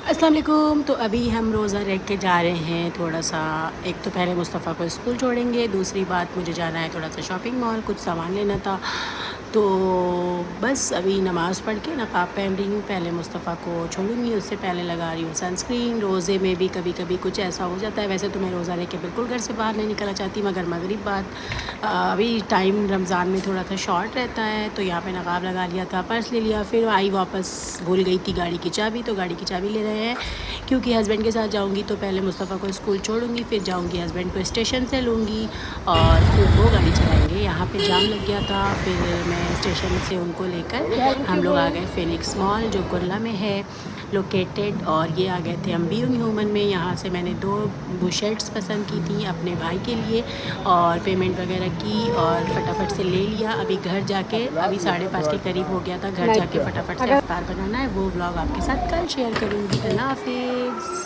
अस्सलाम वालेकुम। तो अभी हम रोज़ा रख के जा रहे हैं थोड़ा सा। एक तो पहले मुस्तफ़ा को स्कूल छोड़ेंगे, दूसरी बात मुझे जाना है थोड़ा सा शॉपिंग मॉल, कुछ सामान लेना था। तो बस अभी नमाज़ पढ़ के नक़ाब पहन रही हूँ, पहले मुस्तफ़ा को छोड़ूंगी, उससे पहले लगा रही हूँ सनस्क्रीन। रोज़े में भी कभी कभी कुछ ऐसा हो जाता है। वैसे तो मैं रोज़ा रख के बिल्कुल घर से बाहर नहीं निकलना चाहती, मगर मगरिब बाद अभी टाइम रमज़ान में थोड़ा सा शॉर्ट रहता है, तो यहाँ पे नक़ाब लगा लिया था, पर्स ले लिया, फिर आई वापस, भूल गई थी गाड़ी की चाबी, तो गाड़ी की चाबी ले रहे हैं क्योंकि हस्बैंड के साथ जाऊंगी तो पहले मुस्तफ़ा को स्कूल छोड़ूंगी, फिर जाऊंगी हस्बैंड को स्टेशन से लूँगी और फिर वो गाड़ी चलाएंगे। यहाँ पे जाम लग गया था, फिर मैं स्टेशन से उनको लेकर हम लोग आ गए फिनिक्स मॉल जो कुर्ला में है लोकेटेड, और ये आ गए थे हम बी ह्यूमन में। यहाँ से मैंने दो बुशर्ट्स पसंद की थी अपने भाई के लिए और पेमेंट वगैरह की और फटाफट से ले लिया। अभी घर जाके, अभी 5:30 के करीब हो गया था, घर जाके फटाफट से इफ्तार बनाना है। वो व्लॉग आपके साथ कल शेयर करूँगी। अल्लाह हाफिज़।